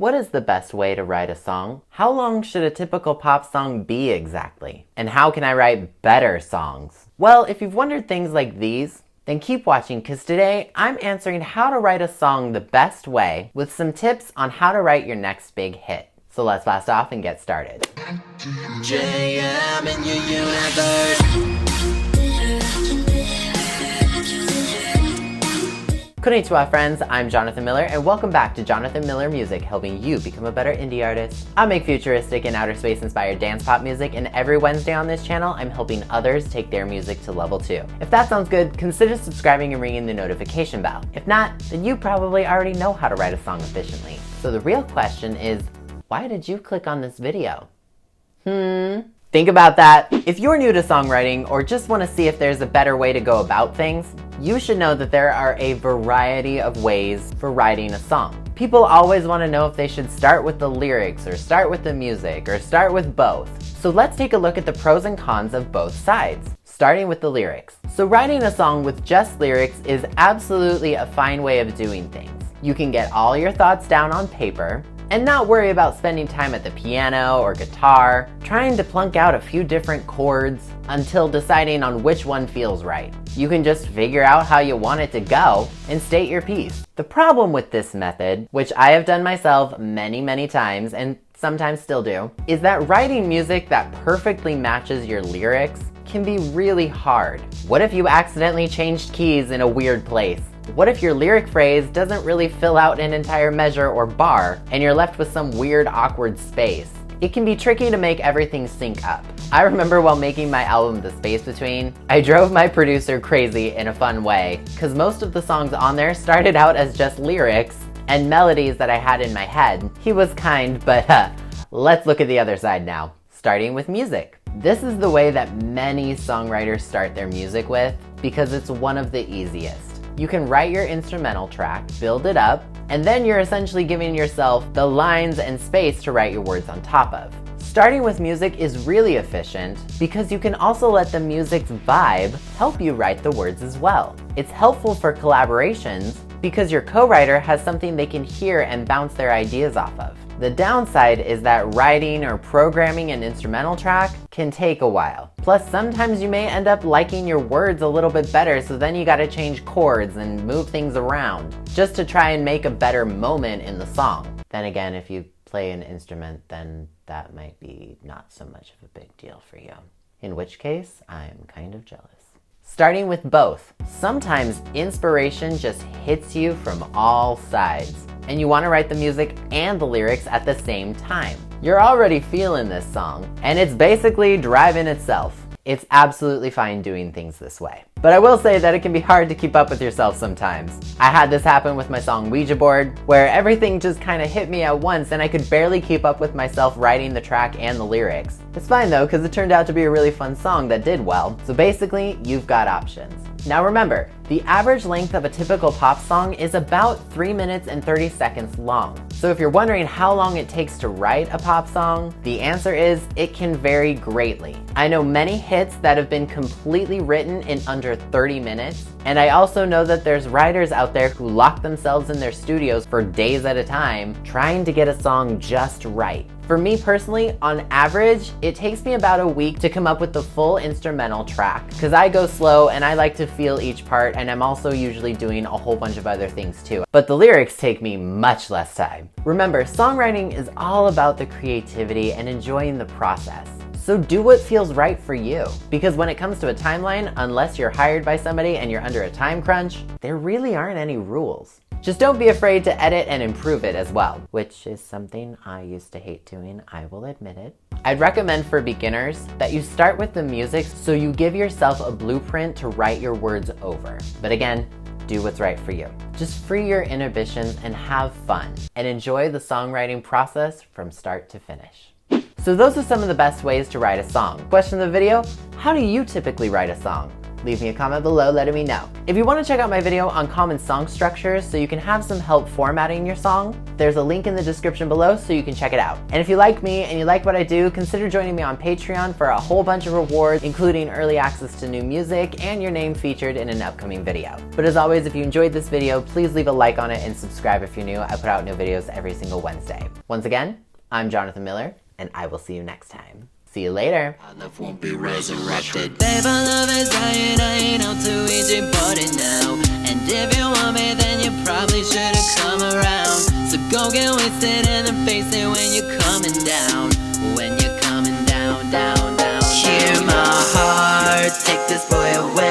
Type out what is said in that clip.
What is the best way to write a song? How long should a typical pop song be exactly? And how can I write better songs? Well, if you've wondered things like these, then keep watching because today I'm answering how to write a song the best way with some tips on how to write your next big hit. So let's blast off and get started. JM in your universe. Konnichiwa friends, I'm Jonathan Miller and welcome back to Jonathan Miller Music, helping you become a better indie artist. I make futuristic and outer space inspired dance pop music, and every Wednesday on this channel I'm helping others take their music to level 2. If that sounds good, consider subscribing and ringing the notification bell. If not, then you probably already know how to write a song efficiently. So the real question is, why did you click on this video? Think about that. If you're new to songwriting or just want to see if there's a better way to go about things, you should know that there are a variety of ways for writing a song. People always want to know if they should start with the lyrics or start with the music or start with both. So let's take a look at the pros and cons of both sides, starting with the lyrics. So writing a song with just lyrics is absolutely a fine way of doing things. You can get all your thoughts down on paper and not worry about spending time at the piano or guitar, trying to plunk out a few different chords until deciding on which one feels right. You can just figure out how you want it to go and state your piece. The problem with this method, which I have done myself many times and sometimes still do, is that writing music that perfectly matches your lyrics can be really hard. What if you accidentally changed keys in a weird place? What if your lyric phrase doesn't really fill out an entire measure or bar and you're left with some weird awkward space? It can be tricky to make everything sync up. I remember while making my album The Space Between, I drove my producer crazy in a fun way because most of the songs on there started out as just lyrics and melodies that I had in my head. He was kind, but let's look at the other side now, starting with music. This is the way that many songwriters start their music with because it's one of the easiest. You can write your instrumental track, build it up, and then you're essentially giving yourself the lines and space to write your words on top of. Starting with music is really efficient because you can also let the music's vibe help you write the words as well. It's helpful for collaborations because your co-writer has something they can hear and bounce their ideas off of. The downside is that writing or programming an instrumental track can take a while. Plus, sometimes you may end up liking your words a little bit better, so then you gotta change chords and move things around just to try and make a better moment in the song. Then again, if you play an instrument, then that might be not so much of a big deal for you. In which case, I'm kind of jealous. Starting with both. Sometimes inspiration just hits you from all sides, and you want to write the music and the lyrics at the same time. You're already feeling this song, and it's basically driving itself. It's absolutely fine doing things this way. But I will say that it can be hard to keep up with yourself sometimes. I had this happen with my song Ouija Board, where everything just kind of hit me at once and I could barely keep up with myself writing the track and the lyrics. It's fine though, because it turned out to be a really fun song that did well. So basically, you've got options. Now remember, the average length of a typical pop song is about 3 minutes and 30 seconds long. So if you're wondering how long it takes to write a pop song, the answer is it can vary greatly. I know many hits that have been completely written in under 30 minutes, and I also know that there's writers out there who lock themselves in their studios for days at a time trying to get a song just right. For me personally, on average, it takes me about a week to come up with the full instrumental track because I go slow and I like to feel each part, and I'm also usually doing a whole bunch of other things too. But the lyrics take me much less time. Remember, songwriting is all about the creativity and enjoying the process. So do what feels right for you. Because when it comes to a timeline, unless you're hired by somebody and you're under a time crunch, there really aren't any rules. Just don't be afraid to edit and improve it as well, which is something I used to hate doing, I will admit it. I'd recommend for beginners that you start with the music so you give yourself a blueprint to write your words over. But again, do what's right for you. Just free your inhibitions and have fun, and enjoy the songwriting process from start to finish. So those are some of the best ways to write a song. Question of the video, how do you typically write a song? Leave me a comment below letting me know. If you want to check out my video on common song structures so you can have some help formatting your song, there's a link in the description below so you can check it out. And if you like me and you like what I do, consider joining me on Patreon for a whole bunch of rewards, including early access to new music and your name featured in an upcoming video. But as always, if you enjoyed this video, please leave a like on it and subscribe if you're new. I put out new videos every single Wednesday. Once again, I'm Jonathan Miller, and I will see you next time. See you later. Our love won't be resurrected. Babe, our love is dying, I ain't out to eat party now. And if you want me, then you probably should've come around. So go get wasted and then face it when you're coming down. When you're coming down, down, down. Hear my heart, take this boy away.